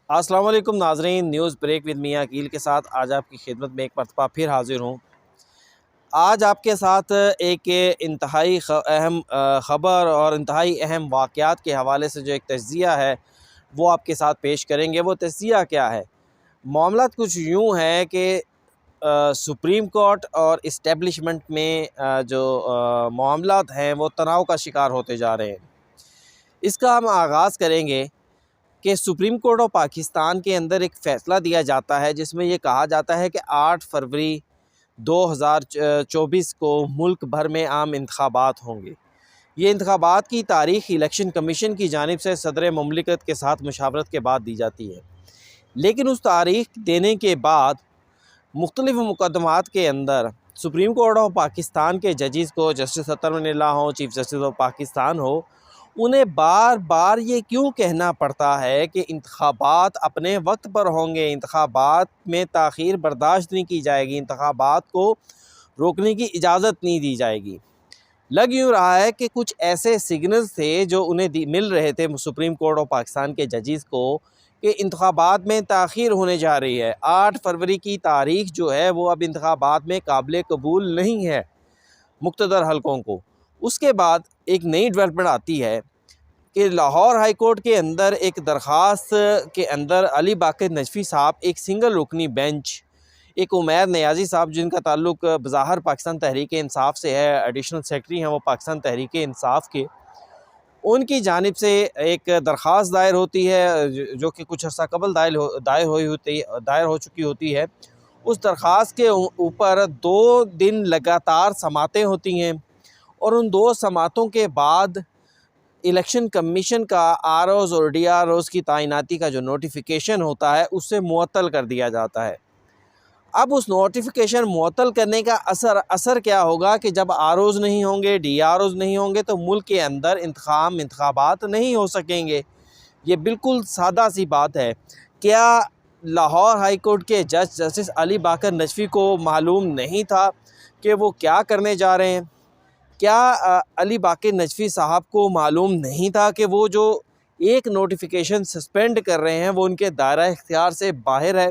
अस्सलाम वालेकुम नाज़रीन, न्यूज़ ब्रेक विद मियां अकील के साथ आज आपकी खिदमत में एक मरतबा फिर हाज़िर हूँ। आज आपके साथ एक इंतहाई अहम ख़बर और इंतहाई अहम वाक़यात के हवाले से जो एक तज्ज़िया है वो आपके साथ पेश करेंगे। वो तज्ज़िया क्या है? मामला कुछ यूँ है कि सुप्रीम कोर्ट और इस्टेब्लिशमेंट में जो मामलात हैं वो तनाव का शिकार होते जा रहे हैं। इसका हम आगाज़ करेंगे कि सुप्रीम कोर्ट ऑफ पाकिस्तान के अंदर एक फ़ैसला दिया जाता है जिसमें ये कहा जाता है कि 8 फरवरी 2024 को मुल्क भर में आम इंतखाबात होंगे। ये इंतखाबात की तारीख़ इलेक्शन कमीशन की जानिब से सदर मुमलिकत के साथ मशावरत के बाद दी जाती है, लेकिन उस तारीख़ देने के बाद मुख्तलिफ़ मुकदमात के अंदर सुप्रीम कोर्ट ऑफ पाकिस्तान के जजेस को, जस्टिस अतर मनील्लाह हो, चीफ जस्टिस ऑफ पाकिस्तान हो, उन्हें बार बार ये क्यों कहना पड़ता है कि इंतखाबात अपने वक्त पर होंगे, इंतखाबात में ताख़ीर बर्दाश्त नहीं की जाएगी, इंतखाबात को रोकने की इजाज़त नहीं दी जाएगी। लग यूँ रहा है कि कुछ ऐसे सिग्नल्स थे जो उन्हें मिल रहे थे सुप्रीम कोर्ट ऑफ पाकिस्तान के जजेस को कि इंतखाबात में ताख़ीर होने जा रही है। 8 फरवरी की तारीख़ जो है वो अब इंतखाबात में काबिल कबूल नहीं है मुक़्तदर हलकों को। उसके बाद एक नई डेवलपमेंट आती है कि लाहौर हाई कोर्ट के अंदर एक दरख्वास्त के अंदर अली बाकर नजफ़ी साहब, एक सिंगल रुकनी बेंच, एक उमैर नियाज़ी साहब जिनका ताल्लुक बज़ाहिर पाकिस्तान तहरीक इंसाफ से है, एडिशनल सेक्रेटरी हैं वो पाकिस्तान तहरीक इंसाफ के, उनकी जानिब से एक दरख्वास्त दायर होती है जो कि कुछ अर्सा कबल दायर हो चुकी होती है। उस दरख्वास्त के ऊपर 2 दिन लगातार समातें होती हैं और उन 2 समातों के बाद इलेक्शन कमीशन का आरओज़ और डीआरओज़ की तैनाती का जो नोटिफिकेशन होता है उससे मुअत्तल कर दिया जाता है। अब उस नोटिफिकेशन मुअत्तल करने का असर क्या होगा कि जब आरओज़ नहीं होंगे, डीआरओज़ नहीं होंगे तो मुल्क के अंदर इंतखाबात नहीं हो सकेंगे। ये बिल्कुल सादा सी बात है। क्या लाहौर हाई कोर्ट के जज जस्टिस अली बाकर नजफ़ी को मालूम नहीं था कि वो क्या करने जा रहे हैं? क्या अली बाकर नजफ़ी साहब को मालूम नहीं था कि वो जो एक नोटिफिकेशन सस्पेंड कर रहे हैं वो उनके दायरा इख्तियार से बाहर है?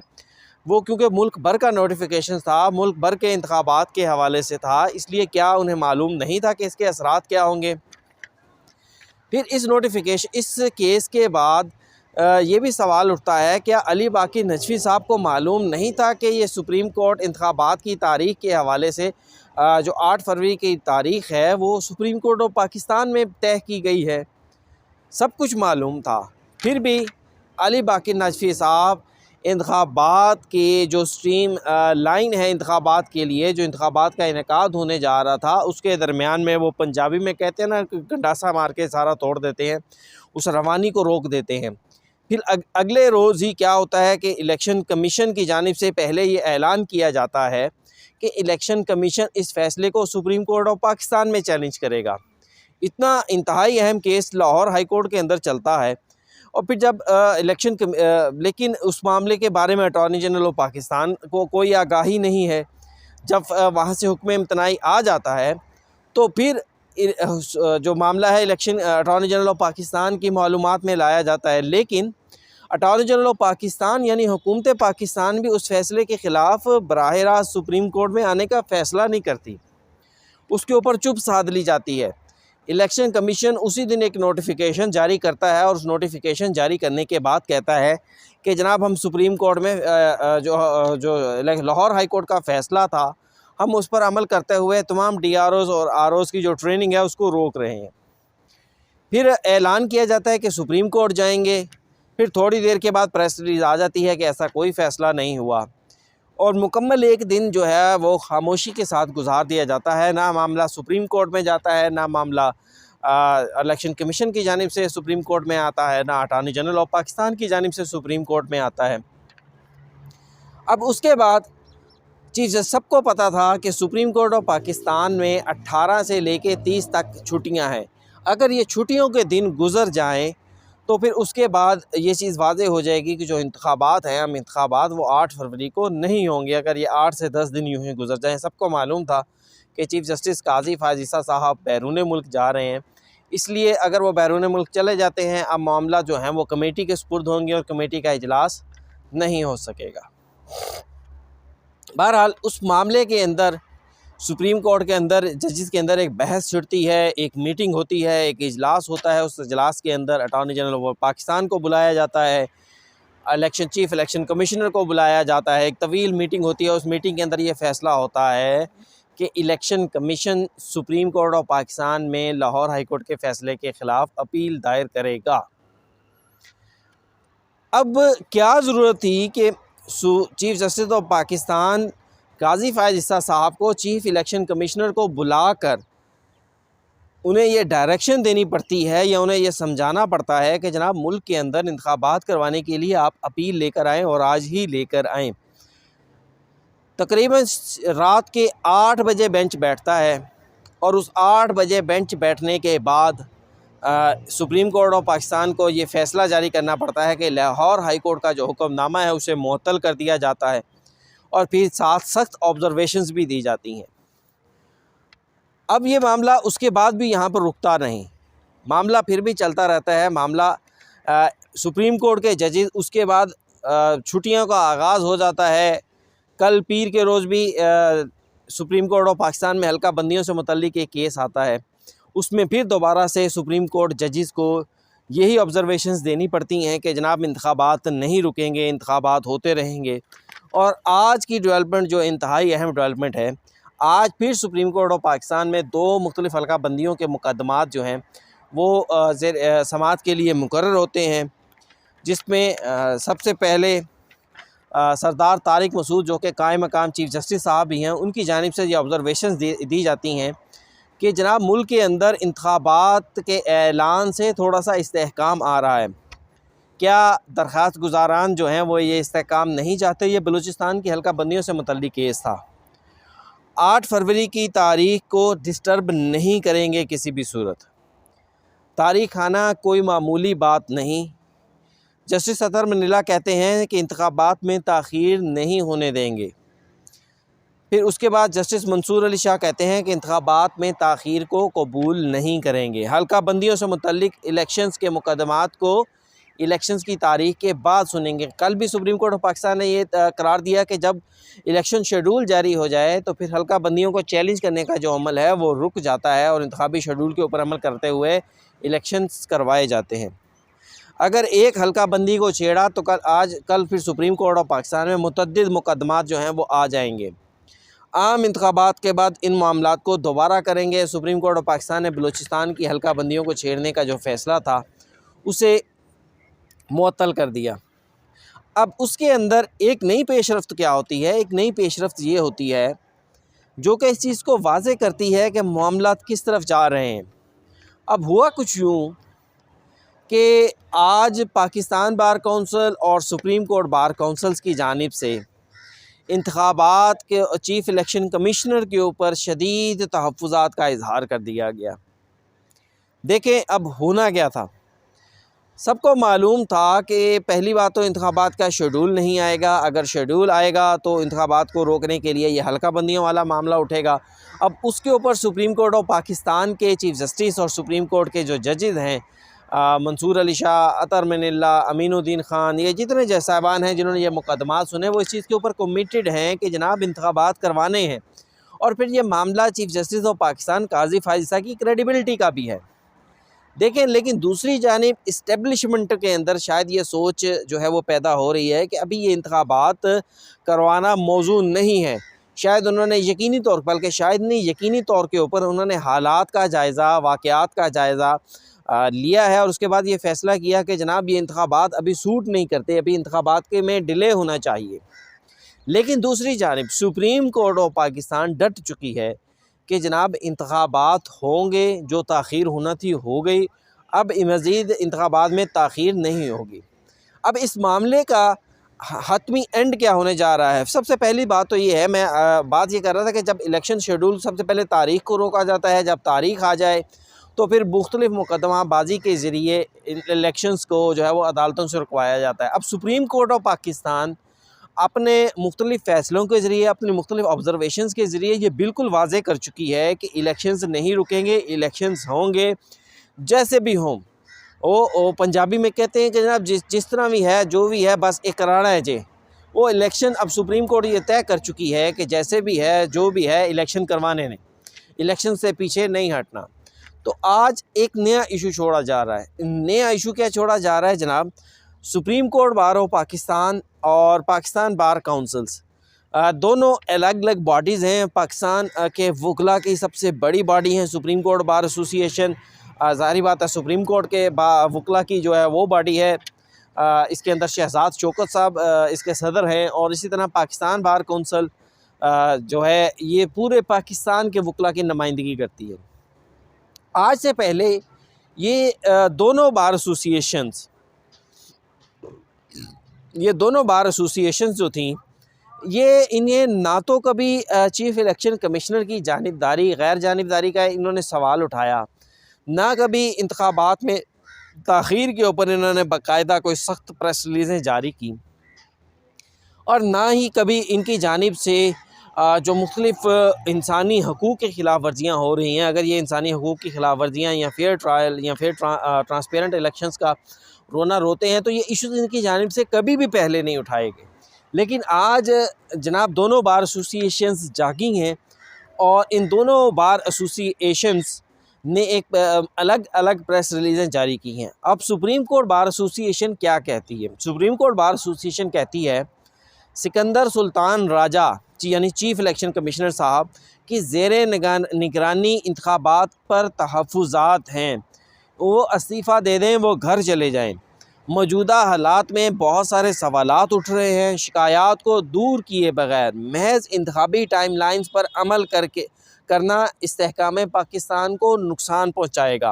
वो क्योंकि मुल्क भर का नोटिफिकेशन था, मुल्क भर के इंतखाबात के हवाले से था, इसलिए क्या उन्हें मालूम नहीं था कि इसके असरात क्या होंगे? फिर इस केस के बाद ये भी सवाल उठता है, क्या अली बाकर नजफ़ी साहब को मालूम नहीं था कि ये सुप्रीम कोर्ट इंतखाबात की तारीख़ के हवाले से जो 8 फरवरी की तारीख़ है वो सुप्रीम कोर्ट ऑफ पाकिस्तान में तय की गई है? सब कुछ मालूम था, फिर भी अली बाकर नजफ़ी साहब इंतखाबात के जो स्ट्रीम लाइन है इंतखाबात के लिए, जो इंतखाबात का इनेकाद होने जा रहा था उसके दरमियान में, वो पंजाबी में कहते हैं ना, गंडासा मार के सारा तोड़ देते हैं, उस रवानी को रोक देते हैं। फिर अगले रोज़ ही क्या होता है कि इलेक्शन कमीशन की जानिब से पहले ये ऐलान किया जाता है कि इलेक्शन कमीशन इस फ़ैसले को सुप्रीम कोर्ट ऑफ पाकिस्तान में चैलेंज करेगा। इतना इंतहाई अहम केस लाहौर हाई कोर्ट के अंदर चलता है और फिर जब लेकिन उस मामले के बारे में अटॉर्नी जनरल ऑफ पाकिस्तान को कोई आगाही नहीं है। जब वहाँ से हुक्म इम्तनाई आ जाता है तो फिर जो मामला है election attorney general of Pakistan की मालूमात में लाया जाता है, लेकिन अटॉर्नी जनरल ऑफ पाकिस्तान यानी हुकूमत पाकिस्तान भी उस फैसले के ख़िलाफ़ बराह रास्त सुप्रीम कोर्ट में आने का फ़ैसला नहीं करती, उसके ऊपर चुप साध ली जाती है। इलेक्शन कमीशन उसी दिन एक नोटिफिकेशन जारी करता है और उस नोटिफिकेशन जारी करने के बाद कहता है कि जनाब हम सुप्रीम कोर्ट में जो लाहौर हाई कोर्ट का फ़ैसला था हम उस पर अमल करते हुए तमाम डीआरओज़ और आरओज़ की जो ट्रेनिंग है उसको रोक रहे हैं। फिर ऐलान किया जाता है कि सुप्रीम कोर्ट जाएंगे। फिर थोड़ी देर के बाद प्रेस रिलीज़ आ जाती है कि ऐसा कोई फ़ैसला नहीं हुआ और मुकम्मल एक दिन जो है वो खामोशी के साथ गुजार दिया जाता है। ना मामला सुप्रीम कोर्ट में जाता है, ना मामला इलेक्शन कमीशन की जानिब से सुप्रीम कोर्ट में आता है, ना अटॉर्नी जनरल ऑफ पाकिस्तान की जानिब से सुप्रीम कोर्ट में आता है। अब उसके बाद चीज़ सबको पता था कि सुप्रीम कोर्ट ऑफ पाकिस्तान में 18 से लेके 30 तक छुट्टियां हैं। अगर ये छुट्टियों के दिन गुज़र जाएं तो फिर उसके बाद ये चीज़ वाज़ेह हो जाएगी कि जो इंतखाबात हैं, हम इंतखाबात वो 8 फरवरी को नहीं होंगे। अगर ये 8 से 10 दिन यूँ ही गुज़र जाएँ। सबको मालूम था कि चीफ़ जस्टिस काज़ी फ़ाज़ ईसा साहब बैरून मुल्क जा रहे हैं, इसलिए अगर वो बैरून मुल्क चले जाते हैं, अब मामला जो है वो कमेटी के सुपुर्द होंगे और कमेटी का इजलास नहीं हो सकेगा। बहरहाल उस मामले के अंदर सुप्रीम कोर्ट के अंदर जजेस के अंदर एक बहस छिड़ती है, एक मीटिंग होती है, एक इजलास होता है। उस इजलास के अंदर अटॉर्नी जनरल ऑफ पाकिस्तान को बुलाया जाता है, चीफ इलेक्शन कमिश्नर को बुलाया जाता है, एक तवील मीटिंग होती है। उस मीटिंग के अंदर ये फ़ैसला होता है कि election commission supreme Court of Pakistan में लाहौर हाई कोर्ट के फ़ैसले के ख़िलाफ़ अपील दायर करेगा। अब क्या ज़रूरत थी कि चीफ जस्टिस ऑफ पाकिस्तान काजी फ़ायज़ ईसा साहब को चीफ़ इलेक्शन कमिश्नर को बुलाकर उन्हें ये डायरेक्शन देनी पड़ती है या उन्हें यह समझाना पड़ता है कि जनाब मुल्क के अंदर इंतखाबात करवाने के लिए आप अपील लेकर आएँ और आज ही लेकर आएँ। तकरीबन रात के 8 बजे बेंच बैठता है और उस 8 बजे बेंच बैठने के बाद सुप्रीम कोर्ट ऑफ पाकिस्तान को ये फ़ैसला जारी करना पड़ता है कि लाहौर हाई कोर्ट का जो हुक्मनामा है उसे मुअत्तल कर दिया जाता है और फिर साथ सख्त ऑब्जर्वेशंस भी दी जाती हैं। अब ये मामला उसके बाद भी यहाँ पर रुकता नहीं, मामला फिर भी चलता रहता है। मामला सुप्रीम कोर्ट के जजेस, उसके बाद छुट्टियों का आगाज़ हो जाता है। कल पीर के रोज़ भी सुप्रीम कोर्ट ऑफ पाकिस्तान में हल्का बंदियों से मुतल्लिक एक केस आता है। उसमें फिर दोबारा से सुप्रीम कोर्ट जजेस को यही ऑब्जर्वेशंस देनी पड़ती हैं कि जनाब इंतखाबात नहीं रुकेंगे, इंतखाबात होते रहेंगे। और आज की डेवलपमेंट जो इंतहाई अहम डेवलपमेंट है, आज फिर सुप्रीम कोर्ट ऑफ पाकिस्तान में 2 मुख्तलिफ़ हल्का बंदियों के मुकदमात जो हैं वो समाअत के लिए मुकर्रर होते हैं, जिसमें सबसे पहले सरदार तारिक मसूद जो कि कायम मकाम चीफ जस्टिस साहब भी हैं, उनकी जानिब से ये ऑब्जर्वेशंस दी जाती हैं कि जनाब मुल्क के अंदर इंतखाबात के ऐलान से थोड़ा सा इस्तेहकाम आ रहा है। क्या दरख्वास्त गुजारान जो हैं वो ये इस्तेहकाम नहीं चाहते? ये बलूचिस्तान की हल्का बंदियों से मुतल्लिक केस था। 8 फरवरी की तारीख को डिस्टर्ब नहीं करेंगे किसी भी सूरत। तारीख आना कोई मामूली बात नहीं। जस्टिस अतर मनीला कहते हैं कि इंतखाबात में ताख़ीर नहीं होने देंगे। फिर उसके बाद जस्टिस मंसूर अली शाह कहते हैं कि इंतखाबात में ताख़ीर को कबूल नहीं करेंगे। हल्का बंदियों से मुतल्लिक इलेक्शंस के मुकदमात को इलेक्शंस की तारीख के बाद सुनेंगे। कल भी सुप्रीम कोर्ट ऑफ पाकिस्तान ने ये करार दिया कि जब इलेक्शन शेड्यूल जारी हो जाए तो फिर हल्का बंदियों को चैलेंज करने का जो अमल है वो रुक जाता है और इंतखाबी शेड्यूल के ऊपर अमल करते हुए इलेक्शंस करवाए जाते हैं। अगर एक हल्का बंदी को छेड़ा तो कल फिर सुप्रीम कोर्ट ऑफ पाकिस्तान में मुतअद्दिद मुकदमात जो हैं वो आ जाएंगे। आम इंतखाबात के बाद इन मामलात को दोबारा करेंगे। सुप्रीम कोर्ट ऑफ पाकिस्तान ने बलूचिस्तान की हल्का बंदियों को छेड़ने का जो फ़ैसला था उसे मुअत्तल कर दिया। अब उसके अंदर एक नई पेशरफ्त क्या होती है? एक नई पेशरफ्त ये होती है जो कि इस चीज़ को वाज़े करती है कि मामलात किस तरफ जा रहे हैं। अब हुआ कुछ यूँ कि आज पाकिस्तान बार कौंसिल और सुप्रीम कोर्ट बार कौंसिल्स की जानिब से इंतखाबात के चीफ़ इलेक्शन कमिश्नर के ऊपर शदीद तहफ़्फ़ुज़ात का इज़हार कर दिया गया। देखें अब होना क्या था। सबको मालूम था कि पहली बात तो इंतखाबात का शेड्यूल नहीं आएगा। अगर शेड्यूल आएगा तो इंतखाबात को रोकने के लिए ये हल्का बंदियों वाला मामला उठेगा। अब उसके ऊपर सुप्रीम कोर्ट ऑफ पाकिस्तान के चीफ जस्टिस और सुप्रीम कोर्ट के जो जजेस हैं, मंसूर अली शाह, अतर मनीला, अमीनुद्दीन ख़ान, ये जितने जज साहिबान हैं जिन्होंने ये मुकदमात सुने, वो इस चीज़ के ऊपर कमिटेड हैं कि जनाब इंतखाबात करवाने हैं। और फिर ये मामला चीफ जस्टिस ऑफ पाकिस्तान काजी फ़ायज़ ईसा की क्रेडिबिलिटी का भी है। देखें, लेकिन दूसरी जानिब इस्टेब्लिशमेंट के अंदर शायद ये सोच जो है वो पैदा हो रही है कि अभी ये इंतखाबात करवाना मौजू नहीं है। शायद उन्होंने यकीनी तौर पर, बल्कि शायद नहीं यकीनी तौर के ऊपर उन्होंने हालात का जायज़ा, वाक़यात का जायज़ा लिया है और उसके बाद ये फ़ैसला किया कि जनाब ये इंतखाबात अभी सूट नहीं करते, अभी इंतखाबात के में डिले होना चाहिए। लेकिन दूसरी जानिब सुप्रीम कोर्ट ऑफ पाकिस्तान डट चुकी है कि जनाब इंतखाबात होंगे, जो ताख़ीर होना थी हो गई, अब मज़ीद इंतखाबात में ताख़ीर नहीं होगी। अब इस मामले का हतमी एंड क्या होने जा रहा है? सबसे पहली बात तो ये है, मैं बात ये कर रहा था कि जब इलेक्शन शेड्यूल, सबसे पहले तारीख़ को रोका जाता है। जब तारीख़ आ जाए तो फिर मुख्तलिफ़ मुकदमाबाजी के ज़रिए इलेक्शंस को जो है वो अदालतों से रुकवाया जाता है। अब सुप्रीम कोर्ट ऑफ पाकिस्तान अपने मुख्तलिफ़ फ़ैसलों के ज़रिए, अपने मुख्तलिफ़ ऑब्ज़र्वेशंस के ज़रिए ये बिल्कुल वाज़े कर चुकी है कि इलेक्शंस नहीं रुकेंगे, इलेक्शंस होंगे। जैसे भी हों, वो पंजाबी में कहते हैं कि जनाब जिस तरह भी है, जो भी है, बस एक कराना है जे। वो इलेक्शन अब सुप्रीम कोर्ट ये तय कर चुकी है कि जैसे भी है, जो भी है, इलेक्शन करवाने ने, इलेक्शन से पीछे नहीं हटना। तो आज एक नया इशू छोड़ा जा रहा है। नया इशू क्या छोड़ा जा रहा है जनाब? Supreme court bar of Pakistan और पाकिस्तान बार काउंसिल्स दोनों अलग अलग बॉडीज़ हैं। पाकिस्तान के वकला की सबसे बड़ी बॉडी है सुप्रीम कोर्ट बार एसोसिएशन। ज़ाहिर बात है सुप्रीम कोर्ट के वकला की जो है वो बॉडी है। इसके अंदर शहजाद शौकत साहब इसके सदर हैं, और इसी तरह पाकिस्तान बार कौंसल जो है ये पूरे पाकिस्तान के वकला की नुमाइंदगी करती है। आज से पहले ये दोनों बार एसोसिएशंस जो थी, ये इन्हें ना तो कभी चीफ़ इलेक्शन कमिश्नर की जानिबदारी, गैर जानिबदारी का इन्होंने सवाल उठाया, ना कभी इंतखाबात में ताख़ीर के ऊपर इन्होंने बाकायदा कोई सख्त प्रेस रिलीज़ें जारी की, और ना ही कभी इनकी जानिब से जो मुख्तलिफ़ इंसानी हकूक़ की ख़िलाफ़ वर्जियाँ हो रही हैं, अगर ये इंसानी हकूक़ की ख़िलाफ़ वर्जियाँ या फेयर ट्रायल या फेयर ट्रांसपेरेंट इलेक्शंस का रोना रोते हैं, तो ये इशूज़ इनकी जानिब से कभी भी पहले नहीं उठाए गए। लेकिन आज जनाब दोनों बार एसोसिएशंस जागी हैं, और इन दोनों बार एसोसिएशंस ने एक अलग अलग प्रेस रिलीज़ें जारी की हैं। अब सुप्रीम कोर्ट बार एसोसिएशन क्या कहती है? सुप्रीम कोर्ट बार एसोसिएशन कहती है सिकंदर सुल्तान राजा यानी चीफ़ इलेक्शन कमिश्नर साहब की ज़ेरे निगरानी इंतखाबात पर तहफ़्फ़ुज़ात हैं, वो इस्तीफ़ा दे दें, वो घर चले जाएं। मौजूदा हालात में बहुत सारे सवालात उठ रहे हैं। शिकायत को दूर किए बगैर महज इंतखाबी टाइमलाइंस पर अमल करना इस्तेहकाम पाकिस्तान को नुकसान पहुँचाएगा।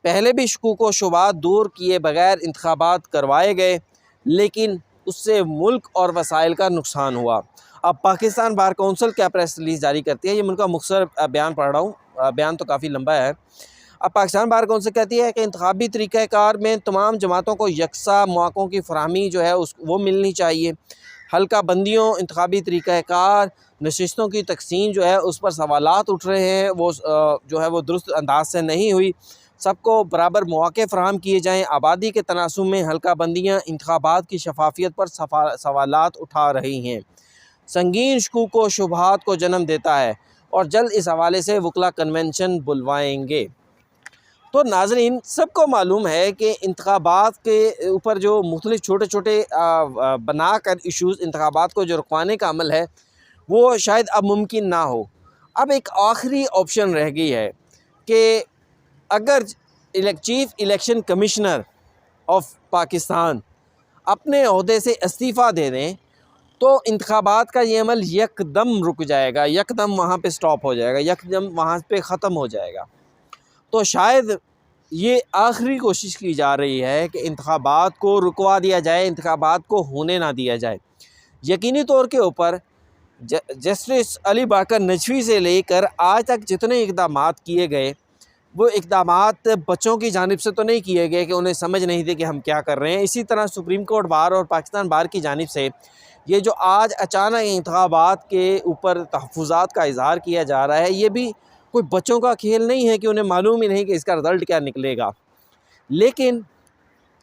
पहले भी शकूक व शुबात दूर किए बगैर इंतखाबात करवाए गए, लेकिन उससे मुल्क और वसाइल का नुकसान हुआ। अब पाकिस्तान बार कौंसिल क्या प्रेस रिलीज़ जारी करती है, ये मैं उनका मुख्तसर बयान पढ़ रहा हूँ, बयान तो काफ़ी लंबा है। अब पाकिस्तान बार कौंसिल कहती है कि इंतखाबी तरीक़ाकार में तमाम जमातों को यकसा मौक़ों की फ़राहमी जो है वो मिलनी चाहिए। हल्का बंदियों, इंतखाबी तरीक़ाकार, नशिस्तों की तक़सीम जो है उस पर सवालात उठ रहे हैं, वो जो है वो दुरुस्त अंदाज से नहीं हुई। सबको बराबर मौक़े फ़राहम किए जाएँ। आबादी के तनासुब में हल्का बंदियाँ इंतखाबात की शफाफियत पर सवालात उठा रही हैं, संगीन शकूक व शुबहात को जन्म देता है, और जल्द इस हवाले से वकला कन्वेंशन बुलवाएंगे। तो नाज़रीन, सबको मालूम है कि इंतखाबात के ऊपर जो मुख्तलिफ़ छोटे छोटे बना कर इशूज़ इंतखाबात को जो रुकवाने का अमल है वो शायद अब मुमकिन ना हो। अब एक आखिरी ऑप्शन रह गई है कि अगर chief election commissioner of Pakistan अपने ओहदे से इस्तीफ़ा दे दें, तो इंतखाबात का ये अमल यकदम रुक जाएगा, यकदम वहाँ पे स्टॉप हो जाएगा, यकदम वहाँ पे ख़त्म हो जाएगा। तो शायद ये आखिरी कोशिश की जा रही है कि इंतखाबात को रुकवा दिया जाए, इंतखाबात को होने ना दिया जाए। यकीनी तौर के ऊपर जस्टिस अली बाकर नजवी से लेकर आज तक जितने इक़दामात किए गए, वो इक़दामात बच्चों की जानिब से तो नहीं किए गए कि उन्हें समझ नहीं थी कि हम क्या कर रहे हैं। इसी तरह सुप्रीम कोर्ट बार और पाकिस्तान बार की जानिब से ये जो आज अचानक इंतखाबात के ऊपर तहफ़्फ़ुज़ात का इज़हार किया जा रहा है, ये भी कोई बच्चों का खेल नहीं है कि उन्हें मालूम ही नहीं कि इसका रिज़ल्ट क्या निकलेगा। लेकिन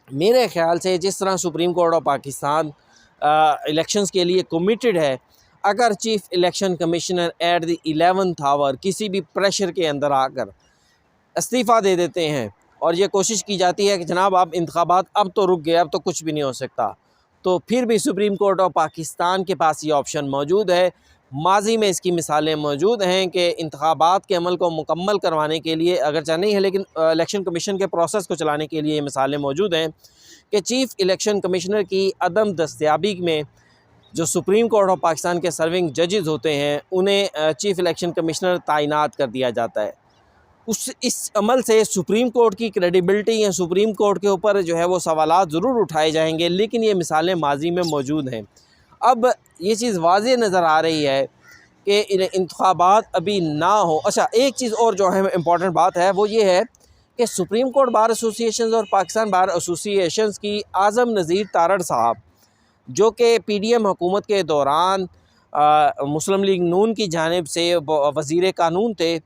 मेरे ख़्याल से जिस तरह Supreme Court of Pakistan elections के लिए कमिटेड है, अगर chief election commissioner at the 11th hour किसी भी प्रेशर के अंदर आकर इस्तीफ़ा दे देते हैं और ये कोशिश की जाती है कि जनाब आप इंतखाबात अब तो रुक गए, अब तो कुछ भी नहीं हो सकता, तो फिर भी सुप्रीम कोर्ट ऑफ पाकिस्तान के पास ये ऑप्शन मौजूद है। माजी में इसकी मिसालें मौजूद हैं कि इंतखाबात के अमल को मुकम्मल करवाने के लिए, अगर नहीं है लेकिन इलेक्शन कमीशन के प्रोसेस को चलाने के लिए ये मिसालें मौजूद हैं कि चीफ़ इलेक्शन कमिश्नर की अदम दस्तयाबी में जो सुप्रीम कोर्ट ऑफ पाकिस्तान के सर्विंग जजेस होते हैं, उन्हें चीफ़ इलेक्शन कमिश्नर तैनात कर दिया जाता है। इस अमल से सुप्रीम कोर्ट की क्रेडिबिलिटी या सुप्रीम कोर्ट के ऊपर जो है वो सवालात ज़रूर उठाए जाएंगे, लेकिन ये मिसालें माजी में मौजूद हैं। अब ये चीज़ वाज़ेह नज़र आ रही है कि इंतखाबात अभी ना हो। अच्छा, एक चीज़ और जो है इम्पॉर्टेंट बात है वो ये है कि सुप्रीम कोर्ट बार एसोसिएशन और पाकिस्तान बार एसोसिएशन की आज़म नज़ीर तारड़ साहब, जो कि PDM हुकूमत के दौरान मुस्लिम लीग नून की जानिब से वज़ीर कानून थे,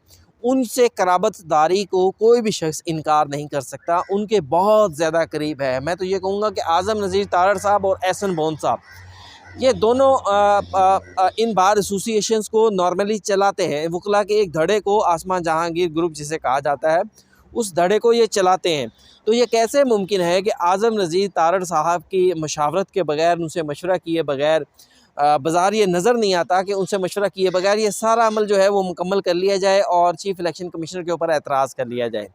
उनसे कराबतदारी को कोई भी शख्स इनकार नहीं कर सकता, उनके बहुत ज़्यादा करीब है। मैं तो ये कहूँगा कि आज़म नज़ीर तारड़ साहब और एहसन बोन साहब, ये दोनों इन बार एसोसिएशंस को नॉर्मली चलाते हैं। वकला के एक धड़े को आसमान जहांगीर ग्रुप जिसे कहा जाता है, उस धड़े को ये चलाते हैं। तो ये कैसे मुमकिन है कि आज़म नज़ीर तारड़ साहब की मशावरत के बग़ैर, उनसे मशवरा किए बग़ैर, बाज़ार ये नज़र नहीं आता कि उनसे मशवरा किए बग़ैर ये सारा अमल जो है वो मुकम्मल कर लिया जाए और चीफ़ इलेक्शन कमिश्नर के ऊपर एतराज़ कर लिया जाए।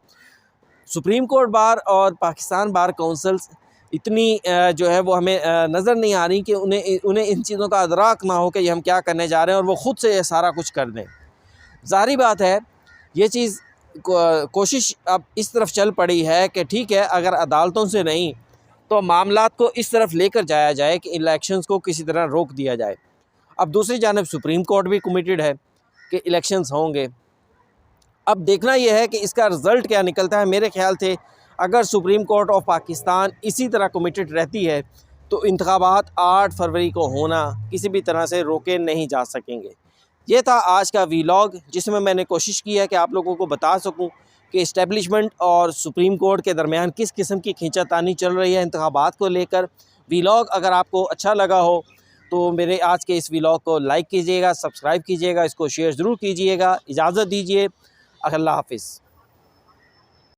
सुप्रीम कोर्ट बार और पाकिस्तान बार काउंसिल्स इतनी जो है वो हमें नज़र नहीं आ रही कि उन्हें इन चीज़ों का अदराक ना हो कि ये हम क्या करने जा रहे हैं और वो ख़ुद से ये सारा कुछ कर दें। ज़ाहिर बात है ये चीज़ कोशिश अब इस तरफ चल पड़ी है कि ठीक है, अगर अदालतों से नहीं तो मामलात को इस तरफ लेकर जाया जाए कि इलेक्शंस को किसी तरह रोक दिया जाए। अब दूसरी जानिब सुप्रीम कोर्ट भी कमिटेड है कि इलेक्शंस होंगे। अब देखना यह है कि इसका रिज़ल्ट क्या निकलता है। मेरे ख्याल से अगर सुप्रीम कोर्ट ऑफ पाकिस्तान इसी तरह कमिटेड रहती है तो इंतखाबात 8 फरवरी को होना किसी भी तरह से रोके नहीं जा सकेंगे। ये था आज का वीलॉग, जिसमें मैंने कोशिश की है कि आप लोगों को बता सकूं कि इस्टेब्लिशमेंट और सुप्रीम कोर्ट के दरमियान किस किस्म की खींचातानी चल रही है इंतखाबात को लेकर। वीलॉग अगर आपको अच्छा लगा हो तो मेरे आज के इस वीलॉग को लाइक कीजिएगा, सब्सक्राइब कीजिएगा, इसको शेयर ज़रूर कीजिएगा। इजाज़त दीजिए, अल्लाह हाफ़िज़।